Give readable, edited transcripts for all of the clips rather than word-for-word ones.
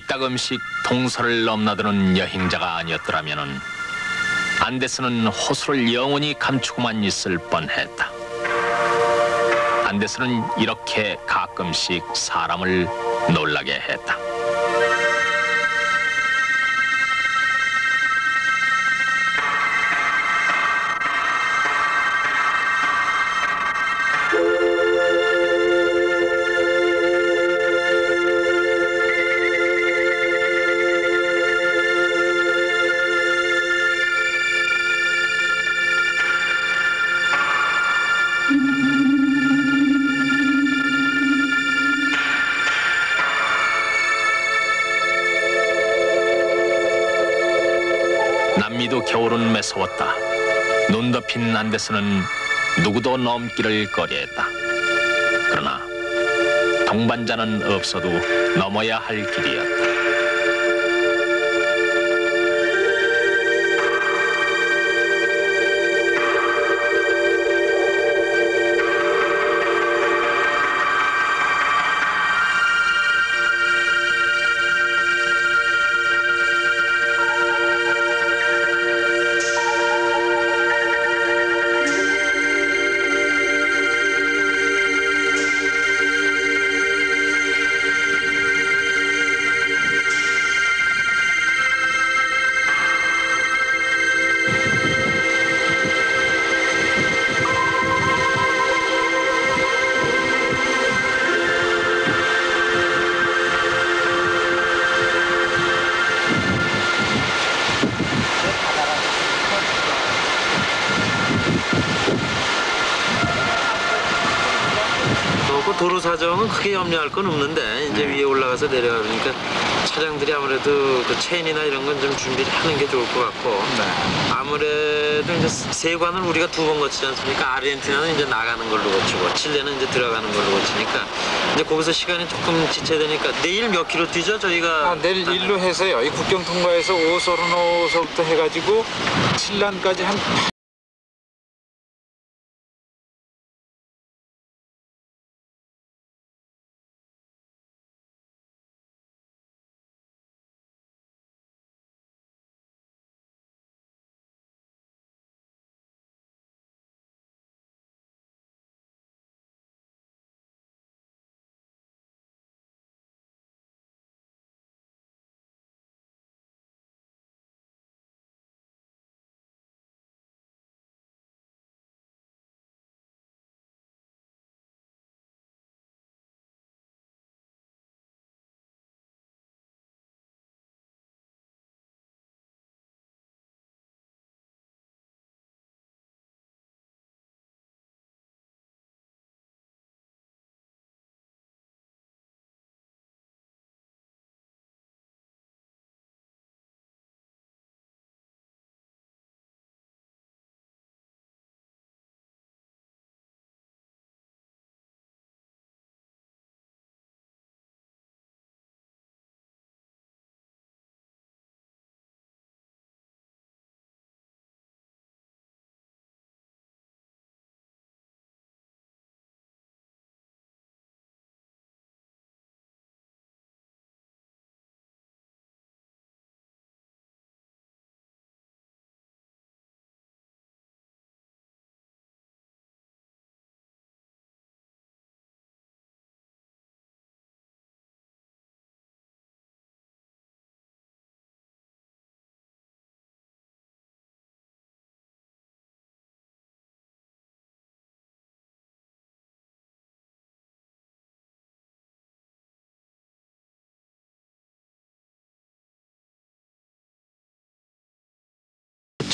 이따금씩 동서를 넘나드는 여행자가 아니었더라면 안데스는 호수를 영원히 감추고만 있을 뻔했다. 안데스는 이렇게 가끔씩 사람을 놀라게 했다. 남미도 겨울은 매서웠다. 눈 덮인 안데스는 누구도 넘기를 꺼려했다. 그러나 동반자는 없어도 넘어야 할 길이었다. 도로 사정은 크게 염려할 건 없는데 이제 위에 올라가서 내려가니까 차량들이 아무래도 그 체인이나 이런 건 좀 준비를 하는 게 좋을 것 같고 아무래도 이제 세관을 우리가 2번 거치지 않습니까? 아르헨티나는 이제 나가는 걸로 거치고 칠레는 이제 들어가는 걸로 거치니까 이제 거기서 시간이 조금 지체되니까 내일 몇 킬로 뛰죠 저희가? 내일 일로 해서요. 이 국경 통과해서 오소르노서부터 해가지고 칠란까지 한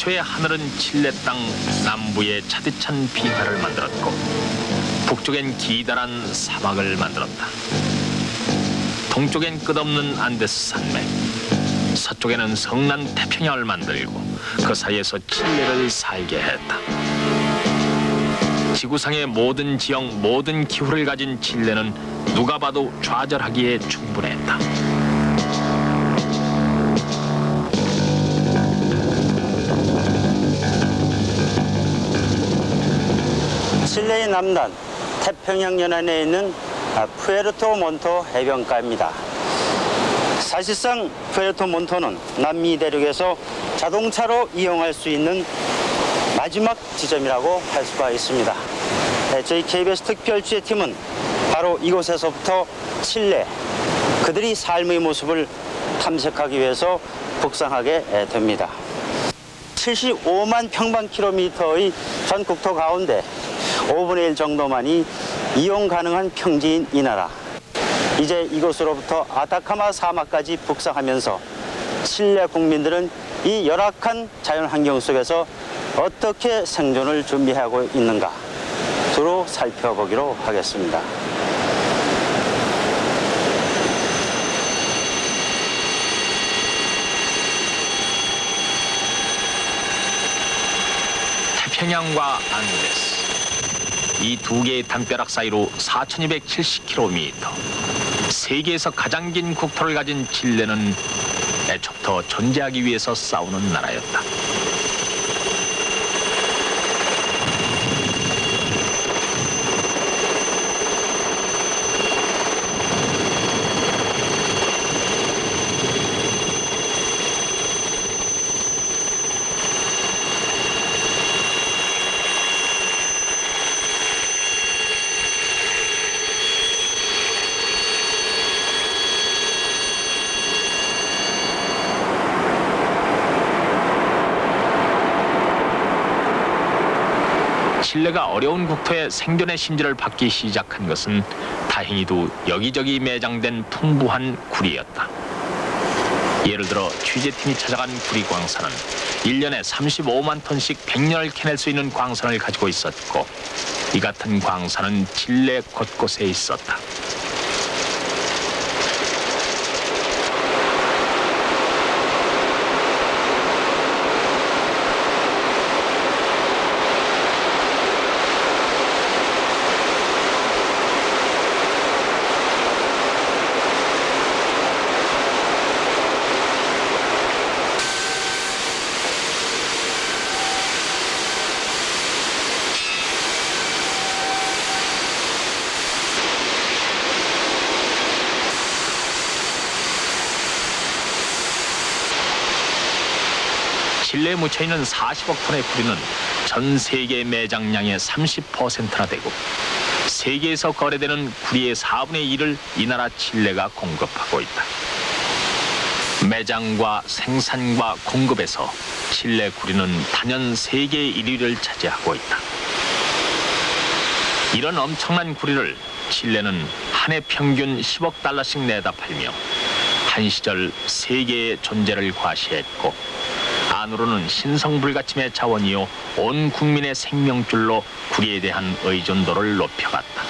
최초의 하늘은 칠레 땅 남부에 차디찬 빙하를 만들었고 북쪽엔 기다란 사막을 만들었다. 동쪽엔 끝없는 안데스 산맥, 서쪽에는 성난 태평양을 만들고 그 사이에서 칠레를 살게 했다. 지구상의 모든 지형, 모든 기후를 가진 칠레는 누가 봐도 좌절하기에 충분했다. 칠레의 남단 태평양 연안에 있는 푸에르토 몬토 해변가입니다. 사실상 푸에르토 몬토는 남미 대륙에서 자동차로 이용할 수 있는 마지막 지점이라고 할 수가 있습니다. 저희 KBS 특별 취재팀은 바로 이곳에서부터 칠레, 그들이 삶의 모습을 탐색하기 위해서 북상하게 됩니다. 75만 평방킬로미터의 전 국토 가운데 5분의 1 정도만이 이용 가능한 평지인 이 나라. 이제 이곳으로부터 아타카마 사막까지 북상하면서 칠레 국민들은 이 열악한 자연 환경 속에서 어떻게 생존을 준비하고 있는가 두루 살펴보기로 하겠습니다. 태평양과 안데스, 이 두 개의 담벼락 사이로 4,270km, 세계에서 가장 긴 국토를 가진 칠레는 애초부터 존재하기 위해서 싸우는 나라였다. 칠레가 어려운 국토에 생존의 심지를 받기 시작한 것은 다행히도 여기저기 매장된 풍부한 구리였다. 예를 들어 취재팀이 찾아간 구리 광산은 1년에 35만 톤씩 100년을 캐낼 수 있는 광산을 가지고 있었고, 이 같은 광산은 칠레 곳곳에 있었다. 칠레에 묻혀있는 40억 톤의 구리는 전 세계 매장량의 30%나 되고, 세계에서 거래되는 구리의 4분의 1을 이 나라 칠레가 공급하고 있다. 매장과 생산과 공급에서 칠레 구리는 단연 세계 1위를 차지하고 있다. 이런 엄청난 구리를 칠레는 한 해 평균 10억 달러씩 내다 팔며 한 시절 세계의 존재를 과시했고, 안으로는 신성불가침의 자원이요 온 국민의 생명줄로 구리에 대한 의존도를 높여갔다.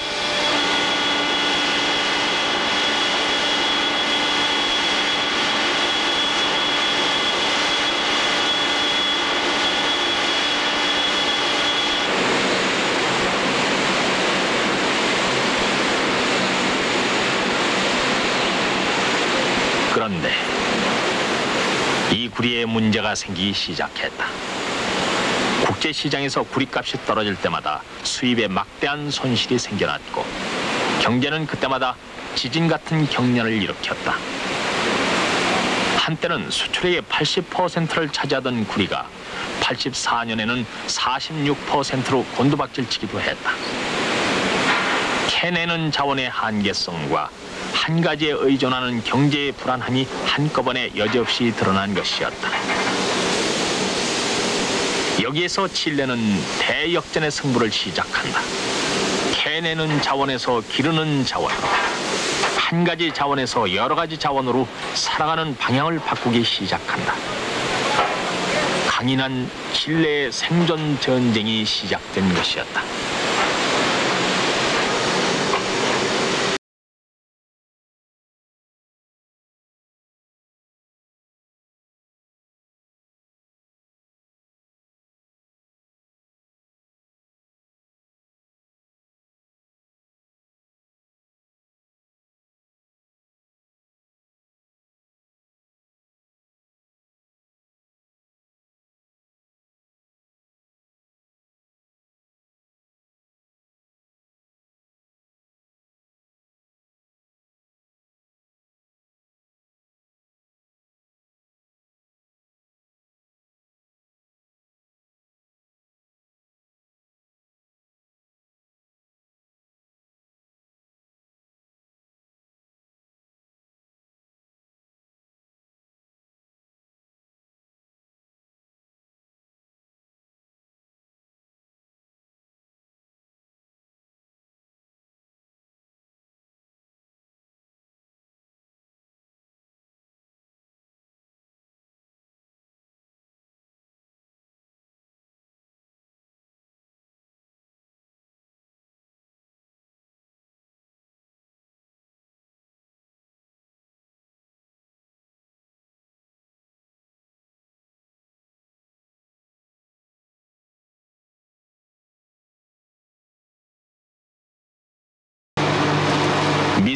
그런데 이 구리에 문제가 생기기 시작했다. 국제시장에서 구리값이 떨어질 때마다 수입에 막대한 손실이 생겨났고, 경제는 그때마다 지진 같은 경련을 일으켰다. 한때는 수출액의 80%를 차지하던 구리가 84년에는 46%로 곤두박질치기도 했다. 캐내는 자원의 한계성과 한 가지에 의존하는 경제의 불안함이 한꺼번에 여지없이 드러난 것이었다. 여기에서 칠레는 대역전의 승부를 시작한다. 캐내는 자원에서 기르는 자원, 한 가지 자원에서 여러 가지 자원으로 살아가는 방향을 바꾸기 시작한다. 강인한 칠레의 생존 전쟁이 시작된 것이었다.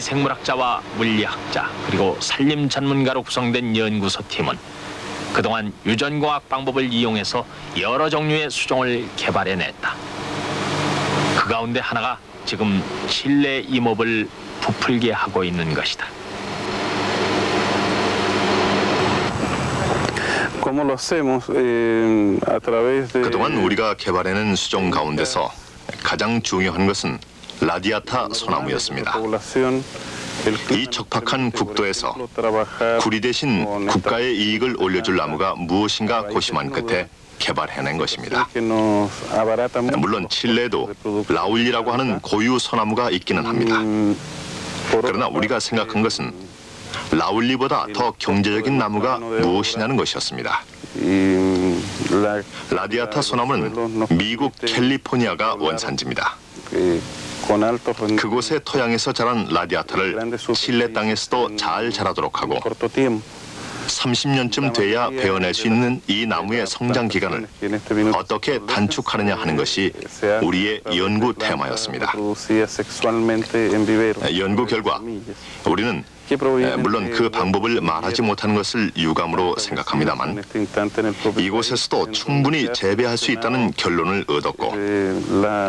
생물학자와 물리학자 그리고 산림 전문가로 구성된 연구소 팀은 그동안 유전공학 방법을 이용해서 여러 종류의 수종을 개발해냈다. 그 가운데 하나가 지금 실내 임업을 부풀게 하고 있는 것이다. 그동안 우리가 개발해낸 수종 가운데서 가장 중요한 것은 라디아타 소나무였습니다. 이 척박한 국도에서 구리 대신 국가의 이익을 올려줄 나무가 무엇인가 고심한 끝에 개발해낸 것입니다. 물론 칠레에도 라울리라고 하는 고유 소나무가 있기는 합니다. 그러나 우리가 생각한 것은 라울리보다 더 경제적인 나무가 무엇이냐는 것이었습니다. 라디아타 소나무는 미국 캘리포니아가 원산지입니다. 그곳의 토양에서 자란 라디아타를 칠레 땅에서도 잘 자라도록 하고 30년쯤 돼야 베어낼 수 있는 이 나무의 성장 기간을 어떻게 단축하느냐 하는 것이 우리의 연구 테마였습니다. 연구 결과 우리는 물론 그 방법을 말하지 못한 것을 유감으로 생각합니다만 이곳에서도 충분히 재배할 수 있다는 결론을 얻었고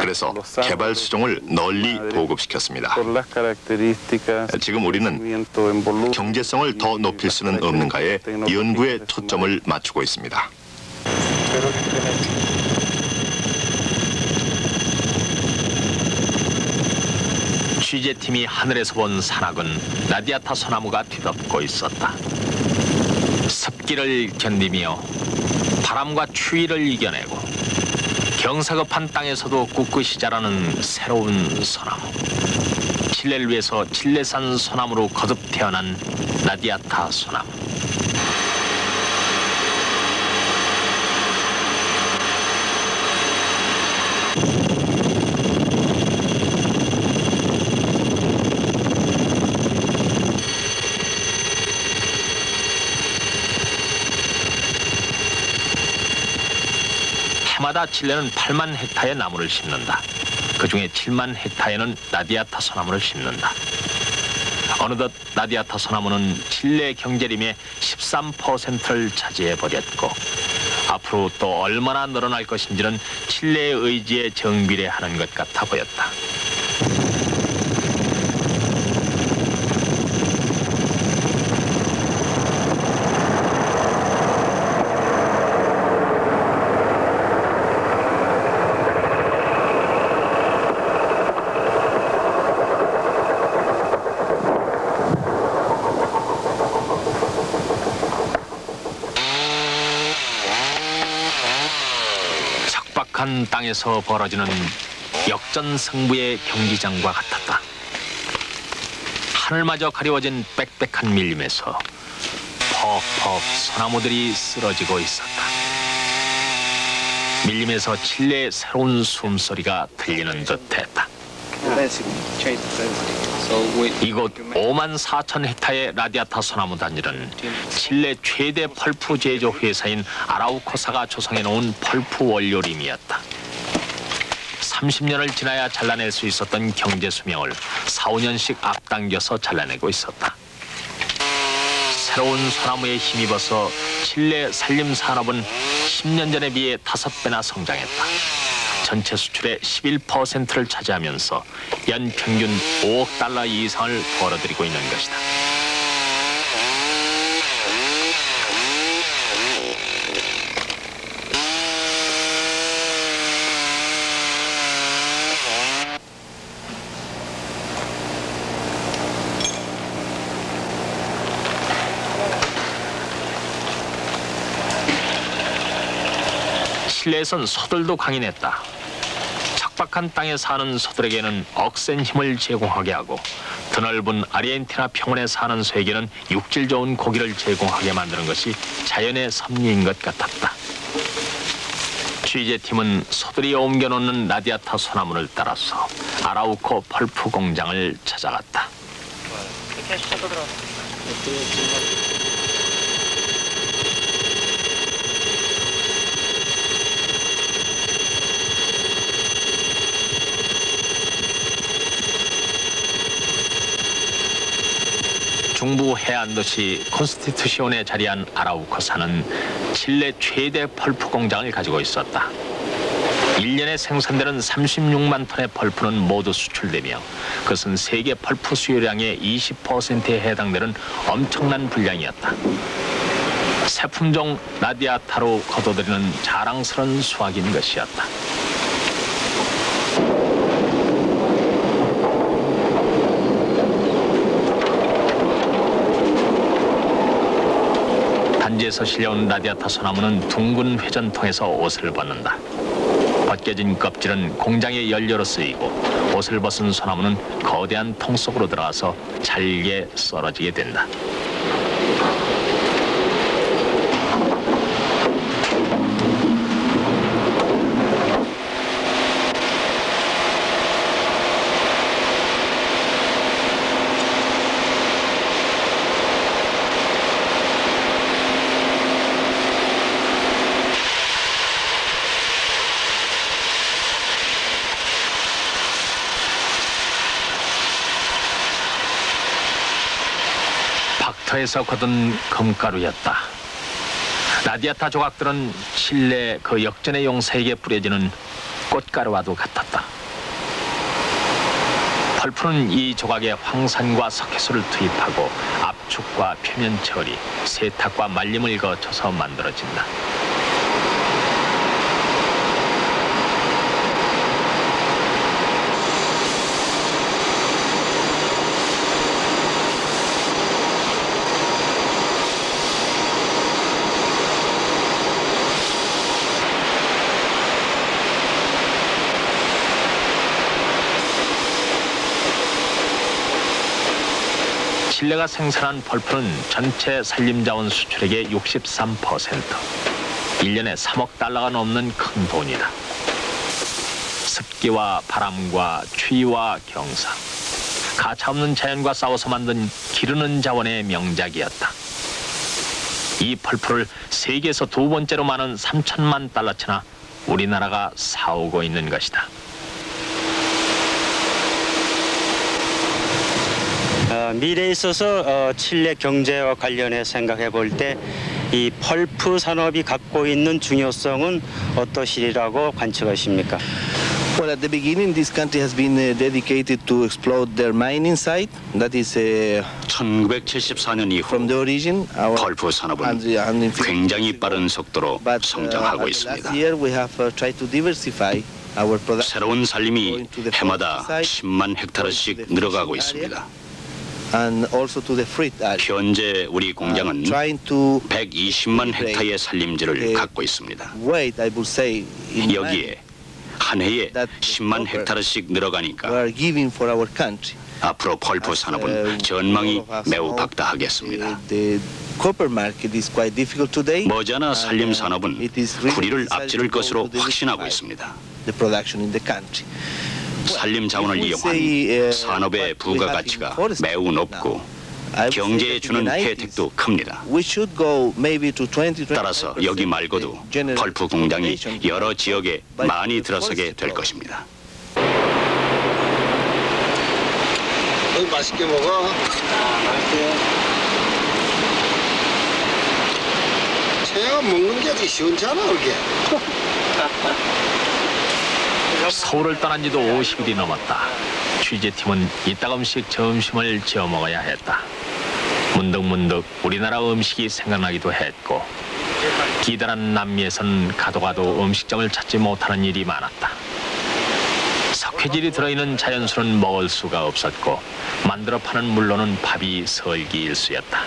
그래서 개발 수종을 널리 보급시켰습니다. 지금 우리는 경제성을 더 높일 수는 없는가에 연구에 초점을 맞추고 있습니다. 취재팀이 하늘에서 본 산악은 라디아타 소나무가 뒤덮고 있었다. 습기를 견디며 바람과 추위를 이겨내고 경사급한 땅에서도 꿋꿋이 자라는 새로운 소나무. 칠레를 위해서 칠레산 소나무로 거듭 태어난 라디아타 소나무. 해마다 칠레는 8만 헥타의 나무를 심는다. 그중에 7만 헥타에는 라디아타 소나무를 심는다. 어느덧 라디아타 소나무는 칠레 경제림의 13%를 차지해버렸고 앞으로 또 얼마나 늘어날 것인지는 칠레의 의지에 정비례하는 것 같아 보였다. 척박한 땅에서 벌어지는 역전승부의 경기장과 같았다. 하늘마저 가리워진 빽빽한 밀림에서 퍽퍽 소나무들이 쓰러지고 있었다. 밀림에서 칠레의 새로운 숨소리가 들리는 듯했다. 이곳 5만 4천 헥타의 라디아타 소나무 단지는 칠레 최대 펄프 제조 회사인 아라우코사가 조성해놓은 펄프 원료림이었다. 30년을 지나야 잘라낼 수 있었던 경제 수명을 4, 5년씩 앞당겨서 잘라내고 있었다. 새로운 소나무에 힘입어서 칠레 산림 산업은 10년 전에 비해 5배나 성장했다. 전체 수출의 11%를 차지하면서 연 평균 5억 달러 이상을 벌어들이고 있는 것이다. 칠레에선 소들도 강인했다. 척박한 땅에 사는 소들에게는 억센 힘을 제공하게 하고 드넓은 아르헨티나 평원에 사는 소에게는 육질 좋은 고기를 제공하게 만드는 것이 자연의 섭리인 것 같았다. 취재팀은 소들이 옮겨놓는 라디아타 소나무를 따라서 아라우코 펄프 공장을 찾아갔다. 중부 해안 도시 콘스티튜시온에 자리한 아라우코사는 칠레 최대 펄프 공장을 가지고 있었다. 1년에 생산되는 36만 톤의 펄프는 모두 수출되며 그것은 세계 펄프 수요량의 20%에 해당되는 엄청난 분량이었다. 새 품종 라디아타로 거둬들이는 자랑스러운 수확인 것이었다. 단지에서 실려온 라디아타 소나무는 둥근 회전통에서 옷을 벗는다. 벗겨진 껍질은 공장의 연료로 쓰이고 옷을 벗은 소나무는 거대한 통 속으로 들어가서 잘게 썰어지게 된다. 터에서 거둔 금가루였다. 라디아타 조각들은 칠레 그 역전의 용사에게 뿌려지는 꽃가루와도 같았다. 펄프는 이 조각에 황산과 석회수를 투입하고 압축과 표면 처리, 세탁과 말림을 거쳐서 만들어진다. 칠레가 생산한 펄프는 전체 산림자원 수출액의 63%, 1년에 3억 달러가 넘는 큰 돈이다. 습기와 바람과 추위와 경사, 가차없는 자연과 싸워서 만든 기르는 자원의 명작이었다. 이 펄프를 세계에서 두 번째로 많은 3천만 달러치나 우리나라가 사오고 있는 것이다. 미래에 있어서 칠레 경제와 관련해 생각해 볼 때 이 펄프 산업이 갖고 있는 중요성은 어떠시리라고 관측하십니까? Well, at the beginning, this country has been dedicated to explode their mining site. That is 1974년 이후 from the origin. 펄프 산업은 굉장히 빠른 속도로 성장하고 있습니다. Last year, we have tried to diversify our production. 새로운 산림이 해마다 10만 헥타르씩 늘어가고 있습니다. And also to the fruit area. 현재 우리 공장은 Trying to 120만 헥타의 산림지를 갖고 있습니다. weight, I would say, in 여기에 한 해에 10만 헥타르씩 we 늘어가니까 are giving for our country. 앞으로 펄프 산업은 전망이 매우 박다하겠습니다. The copper market is quite difficult today. 머지않아 산림 and, 산업은 it is really 구리를 necessary 앞지를 to go 것으로 to 확신하고 diversify 있습니다. The production in the country. 산림 자원을 If we 이용한 say, 산업의 what we 부가가치가 have in forest 매우 높고 I would say 경제에 that 주는 in the 90s, 혜택도 큽니다. we should go maybe to 20, 따라서 여기 말고도 펄프 공장이 여러 지역에 많이 들어서게 될 것입니다. 맛있게 먹어. 채가 먹는 게 아주 시원찮아, 그게. 서울을 떠난 지도 50일이 넘었다. 취재팀은 이따금씩 점심을 지어 먹어야 했다. 문득문득 우리나라 음식이 생각나기도 했고 기다란 남미에선 가도 가도 음식점을 찾지 못하는 일이 많았다. 석회질이 들어있는 자연수는 먹을 수가 없었고 만들어 파는 물로는 밥이 설기일수였다.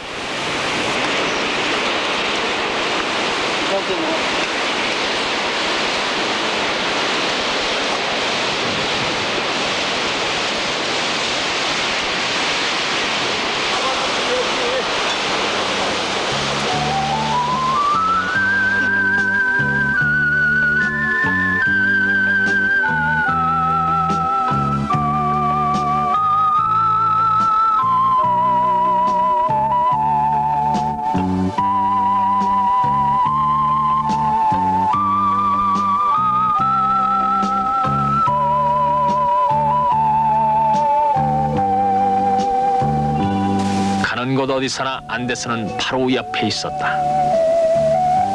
곳 어디서나 안데스는 바로 옆에 있었다.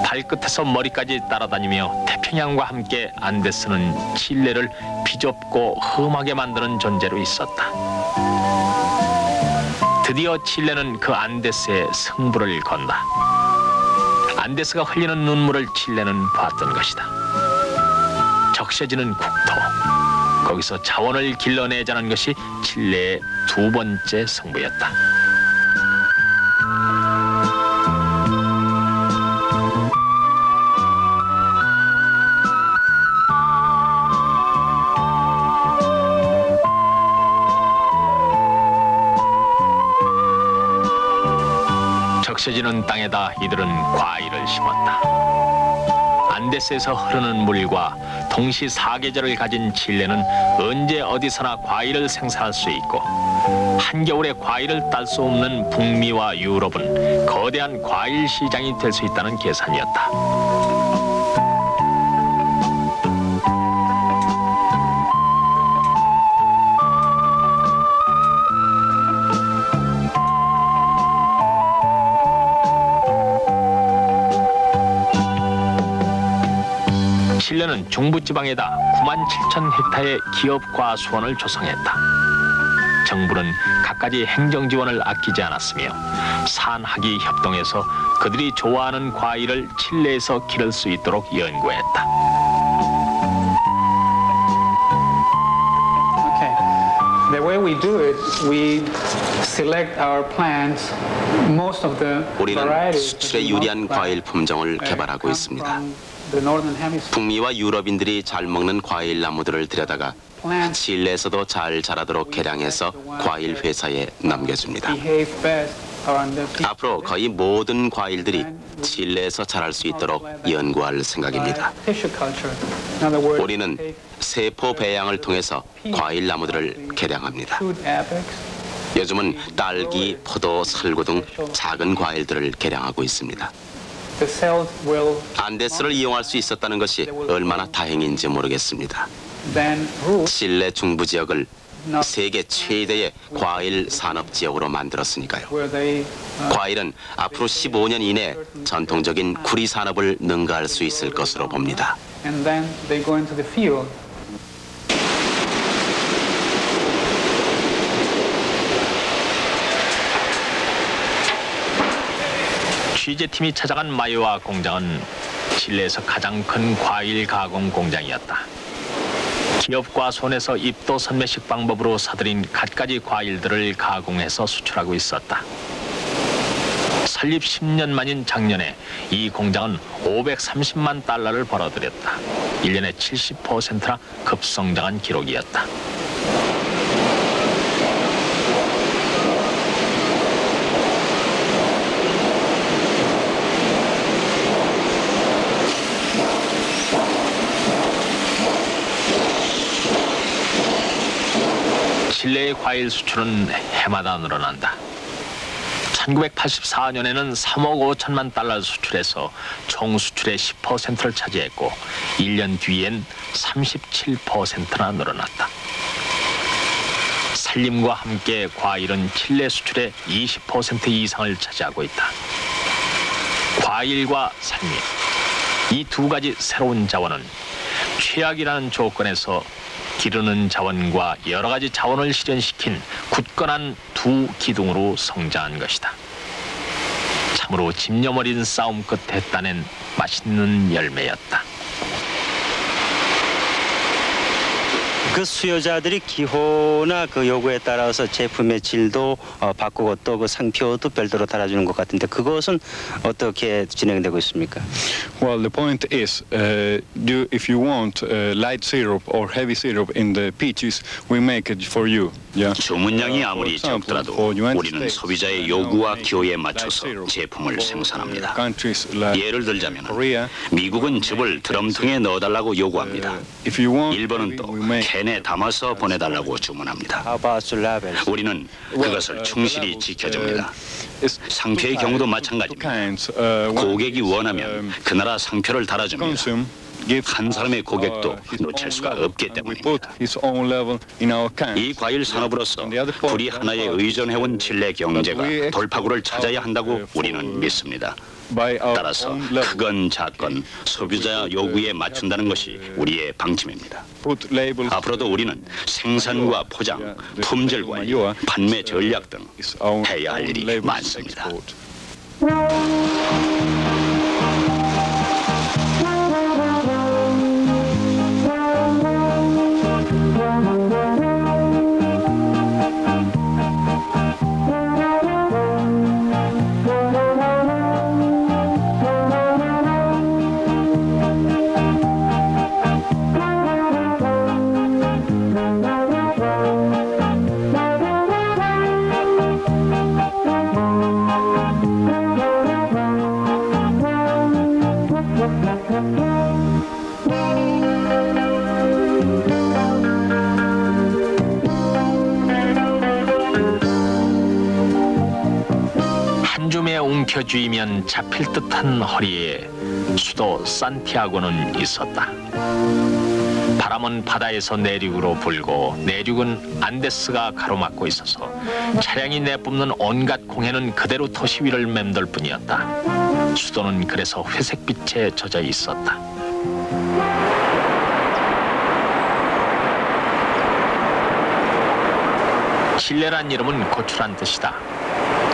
발끝에서 머리까지 따라다니며 태평양과 함께 안데스는 칠레를 비좁고 험하게 만드는 존재로 있었다. 드디어 칠레는 그 안데스의 승부를 건다. 안데스가 흘리는 눈물을 칠레는 봤던 것이다. 적셔지는 국토, 거기서 자원을 길러내자는 것이 칠레의 두 번째 승부였다. 적셔지는 땅에다 이들은 과일을 심었다. 안데스에서 흐르는 물과 동시 사계절을 가진 칠레는 언제 어디서나 과일을 생산할 수 있고 한겨울에 과일을 딸 수 없는 북미와 유럽은 거대한 과일 시장이 될 수 있다는 계산이었다. 칠레는 중부지방에다 97,000헥타의 기업과수원을 조성했다. 정부는 갖가지 행정지원을 아끼지 않았으며 산학이 협동해서 그들이 좋아하는 과일을 칠레에서 기를 수 있도록 연구했다. The way we do it, we select our plants. Most of the 우리는 수출에 유리한 과일 품종을 개발하고 있습니다. 북미와 유럽인들이 잘 먹는 과일 나무들을 들여다가 칠레에서도 잘 자라도록 개량해서 과일 회사에 넘겨줍니다. 앞으로 거의 모든 과일들이 칠레에서 자랄 수 있도록 연구할 생각입니다. 우리는 세포 배양을 통해서 과일 나무들을 개량합니다. 요즘은 딸기, 포도, 설구 등 작은 과일들을 개량하고 있습니다. 안데스를 이용할 수 있었다는 것이 얼마나 다행인지 모르겠습니다. 칠레 중부 지역을 세계 최대의 과일 산업 지역으로 만들었으니까요. 과일은 앞으로 15년 이내 전통적인 구리 산업을 능가할 수 있을 것으로 봅니다. 취재팀이 찾아간 마요아 공장은 칠레에서 가장 큰 과일 가공 공장이었다. 기업과 손에서 입도 선매식 방법으로 사들인 갖가지 과일들을 가공해서 수출하고 있었다. 설립 10년 만인 작년에 이 공장은 530만 달러를 벌어들였다. 1년에 70%나 급성장한 기록이었다. 칠레의 과일 수출은 해마다 늘어난다. 1984년에는 3억 5천만 달러 수출해서 총 수출의 10%를 차지했고 1년 뒤엔 37%나 늘어났다. 산림과 함께 과일은 칠레 수출의 20% 이상을 차지하고 있다. 과일과 산림, 이 두 가지 새로운 자원은 최악이라는 조건에서 기르는 자원과 여러 가지 자원을 실현시킨 굳건한 두 기둥으로 성장한 것이다. 참으로 집념 어린 싸움 끝에 따낸 맛있는 열매였다. 그 수요자들이 기호나 그 요구에 따라서 제품의 질도 바꾸고 또 그 상표도 별도로 달아주는 것 같은데 그것은 어떻게 진행되고 있습니까? Well, the point is, if you want light syrup or heavy syrup in the peaches, we make it for you. 주문량이 아무리 적더라도 우리는 소비자의 요구와 기호에 맞춰서 제품을 생산합니다. 예를 들자면 미국은 즙을 드럼통에 넣어달라고 요구합니다. 일본은 또 캔에 담아서 보내달라고 주문합니다. 우리는 그것을 충실히 지켜줍니다. 상표의 경우도 마찬가지입니다. 고객이 원하면 그 나라 상표를 달아줍니다. 한 사람의 고객도 놓칠 수가 없기 때문입니다. 이 과일 산업으로서 구리 하나에 의존해온 칠레 경제가 돌파구를 찾아야 한다고 우리는 믿습니다. 따라서 크건 작건 소비자 요구에 맞춘다는 것이 우리의 방침입니다. 앞으로도 우리는 생산과 포장, 품질 관리, 판매 전략 등 해야 할 일이 많습니다. 움켜쥐면 잡힐 듯한 허리에 수도 산티아고는 있었다. 바람은 바다에서 내륙으로 불고 내륙은 안데스가 가로막고 있어서 차량이 내뿜는 온갖 공해는 그대로 도시 위를 맴돌 뿐이었다. 수도는 그래서 회색빛에 젖어 있었다. 칠레란 이름은 고추란 뜻이다.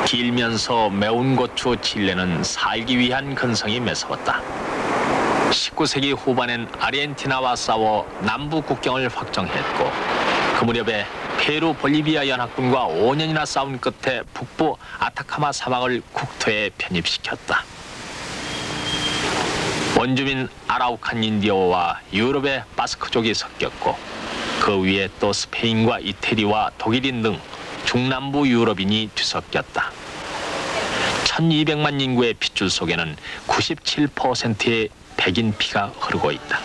길면서 매운 고추 칠레는 살기 위한 근성이 매서웠다. 19세기 후반엔 아르헨티나와 싸워 남부 국경을 확정했고 그 무렵에 페루 볼리비아 연합군과 5년이나 싸운 끝에 북부 아타카마 사막을 국토에 편입시켰다. 원주민 아라우칸 인디오와 유럽의 바스크족이 섞였고 그 위에 또 스페인과 이태리와 독일인 등 중남부 유럽인이 뒤섞였다. 1200만 인구의 핏줄 속에는 97%의 백인 피가 흐르고 있다.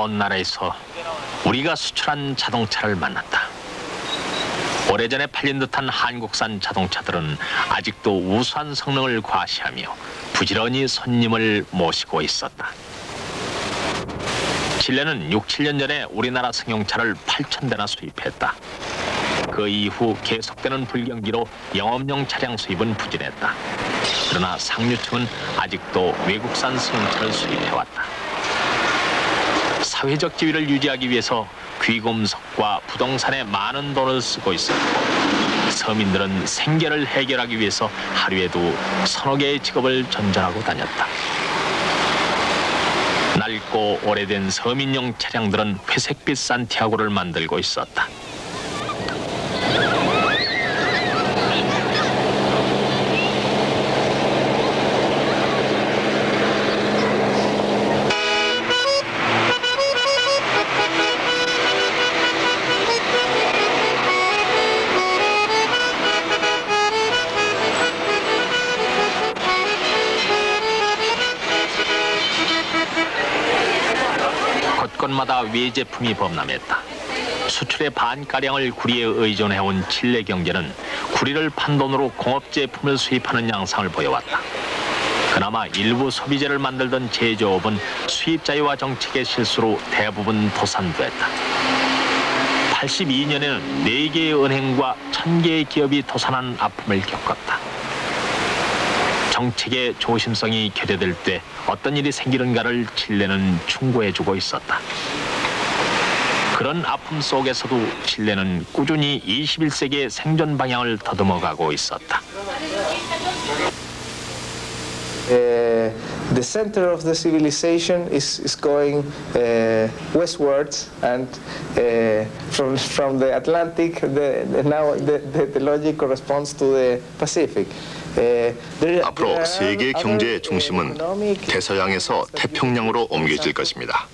먼 나라에서 우리가 수출한 자동차를 만났다. 오래전에 팔린 듯한 한국산 자동차들은 아직도 우수한 성능을 과시하며 부지런히 손님을 모시고 있었다. 칠레는 6, 7년 전에 우리나라 승용차를 8,000대나 수입했다. 그 이후 계속되는 불경기로 영업용 차량 수입은 부진했다. 그러나 상류층은 아직도 외국산 승용차를 수입해왔다. 사회적 지위를 유지하기 위해서 귀금속과 부동산에 많은 돈을 쓰고 있었고 서민들은 생계를 해결하기 위해서 하루에도 서너 개의 직업을 전전하고 다녔다. 낡고 오래된 서민용 차량들은 회색빛 산티아고를 만들고 있었다. 수도권마다 외제품이 범람했다. 수출의 반가량을 구리에 의존해온 칠레 경제는 구리를 판돈으로 공업제품을 수입하는 양상을 보여왔다. 그나마 일부 소비재를 만들던 제조업은 수입 자유화 정책의 실수로 대부분 도산됐다. 82년에는 4개의 은행과 1000개의 기업이 도산한 아픔을 겪었다. 정책의 조심성이 결여될 때 어떤 일이 생기는가를 칠레는 충고해주고 있었다. 그런 아픔 속에서도 칠레는 꾸준히 21세기의 생존 방향을 더듬어가고 있었다. The center of the civilization is going westwards, and from the Atlantic, now the logic corresponds to the Pacific. 앞으로 세계 경제의 중심은 대서양에서 태평양으로 옮겨질 것입니다.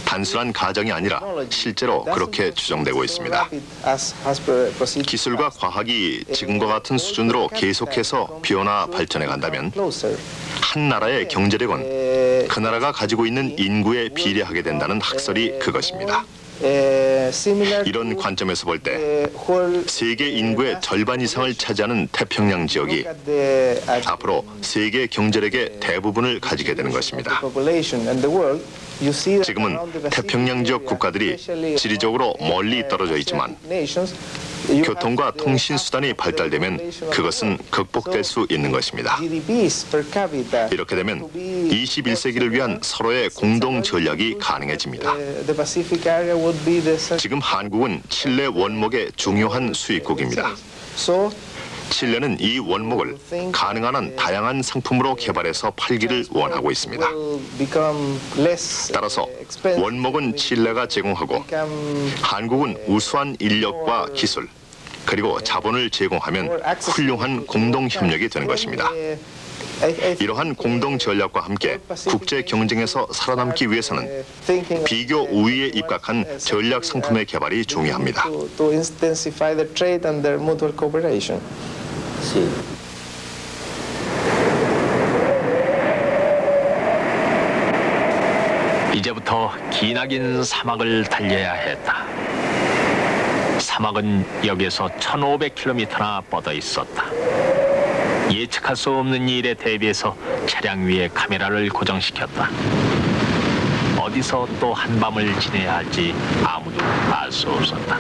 단순한 가정이 아니라 실제로 그렇게 추정되고 있습니다. 기술과 과학이 지금과 같은 수준으로 계속해서 변화 발전해 간다면 한 나라의 경제력은 그 나라가 가지고 있는 인구에 비례하게 된다는 학설이 그것입니다. 이런 관점에서 볼 때 세계 인구의 절반 이상을 차지하는 태평양 지역이 앞으로 세계 경제력의 대부분을 가지게 되는 것입니다. 지금은 태평양 지역 국가들이 지리적으로 멀리 떨어져 있지만 교통과 통신 수단이 발달되면 그것은 극복될 수 있는 것입니다. 이렇게 되면 21세기를 위한 서로의 공동 전략이 가능해집니다. 지금 한국은 칠레 원목의 중요한 수입국입니다. 칠레는 이 원목을 가능한 한 다양한 상품으로 개발해서 팔기를 원하고 있습니다. 따라서 원목은 칠레가 제공하고 한국은 우수한 인력과 기술 그리고 자본을 제공하면 훌륭한 공동 협력이 되는 것입니다. 이러한 공동 전략과 함께 국제 경쟁에서 살아남기 위해서는 비교 우위에 입각한 전략 상품의 개발이 중요합니다. 이제부터 기나긴 사막을 달려야 했다. 사막은 여기에서 1500km나 뻗어 있었다. 예측할 수 없는 일에 대비해서 차량 위에 카메라를 고정시켰다. 어디서 또 한밤을 지내야 할지 아무도 알 수 없었다.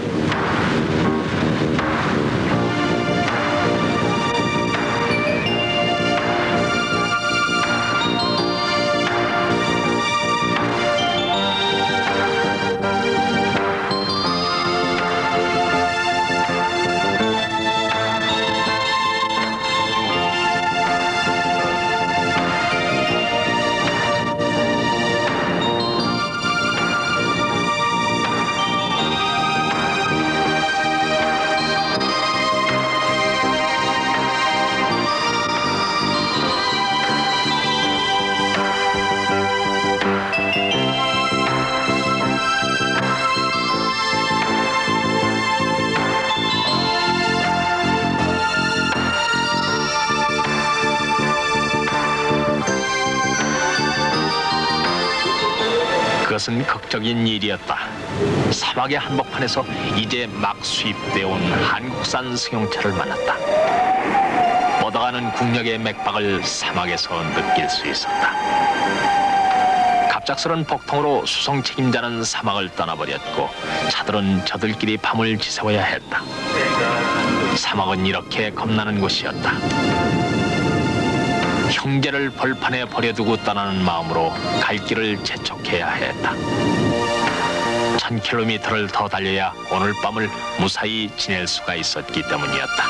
그것은 극적인 일이었다. 사막의 한복판에서 이제 막 수입되어 온 한국산 승용차를 만났다. 뻗어가는 국력의 맥박을 사막에서 느낄 수 있었다. 갑작스런 폭풍으로 수송 책임자는 사막을 떠나버렸고 차들은 저들끼리 밤을 지새워야 했다. 사막은 이렇게 겁나는 곳이었다. 형제를 벌판에 버려두고 떠나는 마음으로 갈 길을 재촉해야 했다. 1000km를 더 달려야 오늘 밤을 무사히 지낼 수가 있었기 때문이었다.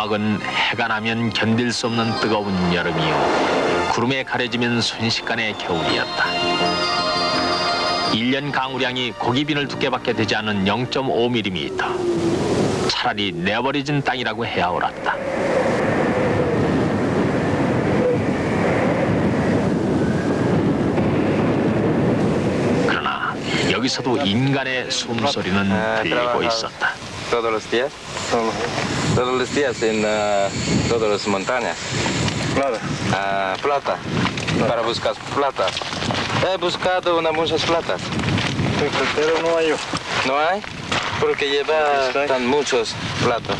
사막은 해가 나면 견딜 수 없는 뜨거운 여름이요 구름에 가려지면 순식간의 겨울이었다. 1년 강우량이 고기빈을 두께밖에 되지 않은 0.5mm. 차라리 내버려진 땅이라고 해야 옳았다. 그러나 여기서도 인간의 숨소리는 들리고 있었다. Todos los días en todas las montañas. Plata. Para buscar plata. He buscado muchas platas. Pero no hay. ¿No hay? Porque lleva tan muchos platas.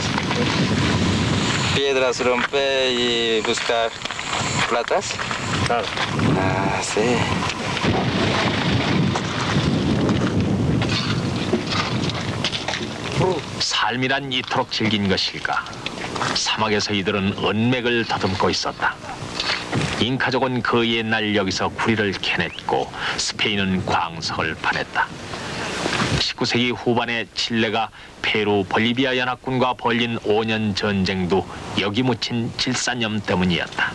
Piedras romper y buscar platas. Claro. Ah, sí. 삶이란 이토록 질긴 것일까? 사막에서 이들은 은맥을 더듬고 있었다. 잉카족은 그 옛날 여기서 구리를 캐냈고 스페인은 광석을 파냈다. 19세기 후반에 칠레가 페루 볼리비아 연합군과 벌린 5년 전쟁도 여기 묻힌 질산염 때문이었다.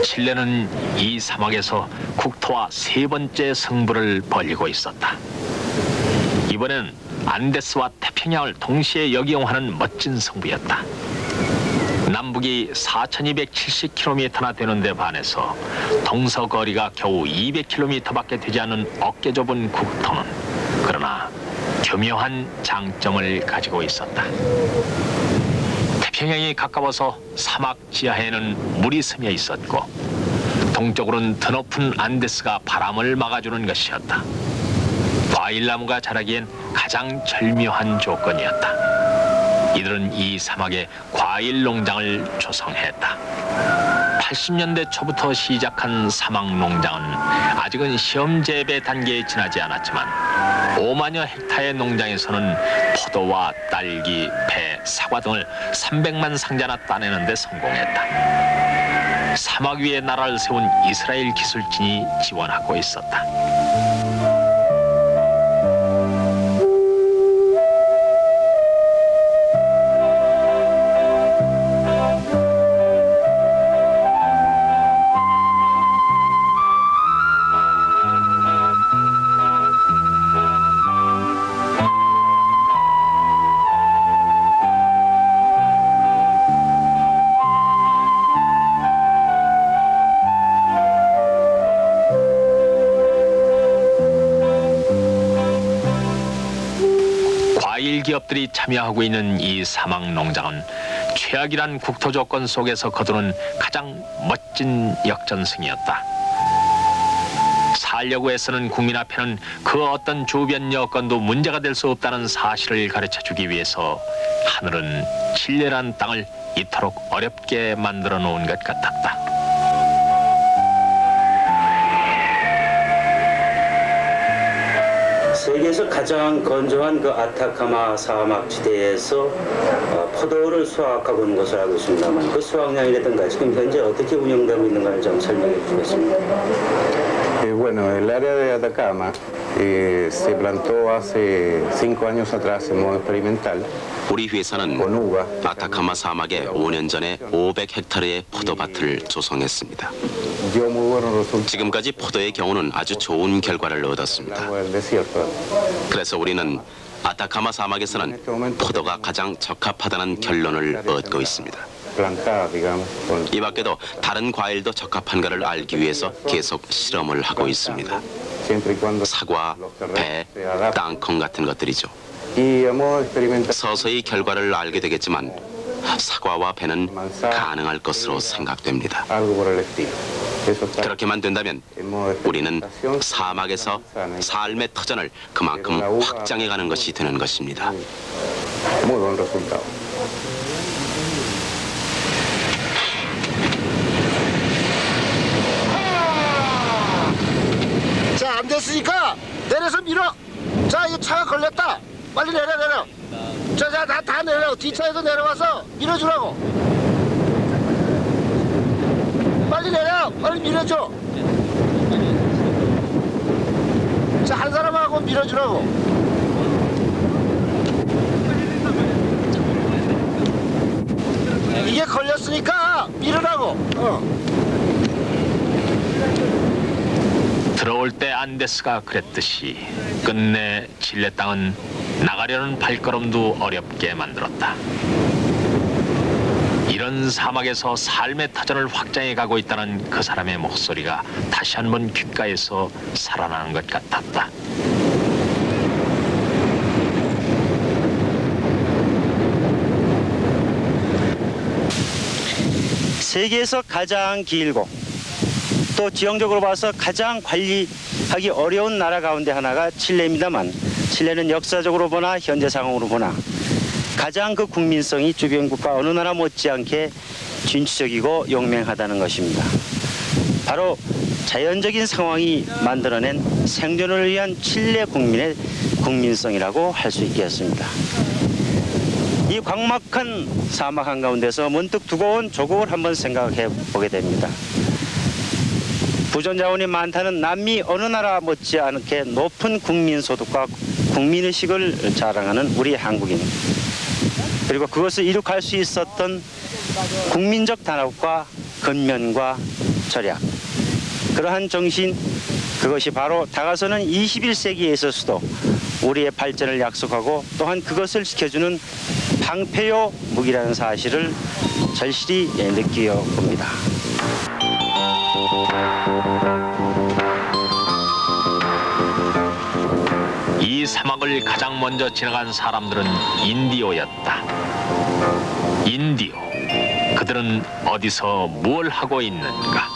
칠레는 이 사막에서 국토와 세 번째 승부를 벌이고 있었다. 이번엔 안데스와 태평양을 동시에 역이용하는 멋진 승부였다. 남북이 4,270km나 되는 데 반해서 동서거리가 겨우 200km밖에 되지 않은 어깨 좁은 국토는 그러나 교묘한 장점을 가지고 있었다. 태평양이 가까워서 사막 지하에는 물이 스며 있었고 동쪽으로는 드높은 안데스가 바람을 막아주는 것이었다. 과일나무가 자라기엔 가장 절묘한 조건이었다. 이들은 이 사막에 과일 농장을 조성했다. 80년대 초부터 시작한 사막 농장은 아직은 시험 재배 단계에 지나지 않았지만 5만여 헥타의 농장에서는 포도와 딸기, 배, 사과 등을 300만 상자나 따내는 데 성공했다. 사막 위에 나라를 세운 이스라엘 기술진이 지원하고 있었다. 기업들이 참여하고 있는 이 사막 농장은 최악이란 국토 조건 속에서 거두는 가장 멋진 역전승이었다. 살려고 애쓰는 국민 앞에는 그 어떤 주변 여건도 문제가 될 수 없다는 사실을 가르쳐주기 위해서 하늘은 칠레란 땅을 이토록 어렵게 만들어 놓은 것 같았다. 세계에서 가장 건조한 그 아타카마 사막 지대에서 포도를 수확하고 있는 것을 알고 있습니다만 그 수확량이라든가 지금 현재 어떻게 운영되고 있는가를 좀 설명해 주시겠습니까? Bueno, el área de Atacama se plantó hace 5 años atrás en modo experimental. 우리 회사는 아타카마 사막에 5년 전에 500헥타르의 포도밭을 조성했습니다. 지금까지 포도의 경우는 아주 좋은 결과를 얻었습니다. 그래서 우리는 아타카마 사막에서는 포도가 가장 적합하다는 결론을 얻고 있습니다. 이 밖에도 다른 과일도 적합한가를 알기 위해서 계속 실험을 하고 있습니다. 사과, 배, 땅콩 같은 것들이죠. 서서히 결과를 알게 되겠지만 사과와 배는 가능할 것으로 생각됩니다. 그렇게만 된다면 우리는 사막에서 삶의 터전을 그만큼 확장해가는 것이 되는 것입니다. 자, 안 됐으니까 내려서 밀어. 자, 이거 차가 걸렸다. 빨리 내려. 자, 다 내려. 뒷차에도 내려와서 밀어주라고. 빨리 내려. 빨리 밀어줘. 자, 한 사람하고 밀어주라고. 이게 걸렸으니까 밀으라고. 들어올 때 안데스가 그랬듯이 끝내 칠레 땅은 나가려는 발걸음도 어렵게 만들었다. 이런 사막에서 삶의 터전을 확장해 가고 있다는 그 사람의 목소리가 다시 한번 귓가에서 살아나는 것 같았다. 세계에서 가장 길고 또 지형적으로 봐서 가장 관리하기 어려운 나라 가운데 하나가 칠레입니다만, 칠레는 역사적으로 보나 현재 상황으로 보나 가장 그 국민성이 주변 국가 어느 나라 못지않게 진취적이고 용맹하다는 것입니다. 바로 자연적인 상황이 만들어낸 생존을 위한 칠레 국민의 국민성이라고 할 수 있겠습니다. 이 광막한 사막 한가운데서 문득 두고 온 조국을 한번 생각해 보게 됩니다. 부존자원이 많다는 남미 어느 나라 못지않게 높은 국민소득과 국민의식을 자랑하는 우리 한국인, 그리고 그것을 이룩할 수 있었던 국민적 단합과 근면과 절약, 그러한 정신, 그것이 바로 다가서는 21세기에 있어서도 우리의 발전을 약속하고 또한 그것을 지켜주는 방패요 무기라는 사실을 절실히 느끼어 봅니다. 이 사막을 가장 먼저 지나간 사람들은 인디오였다. 인디오. 그들은 어디서 뭘 하고 있는가?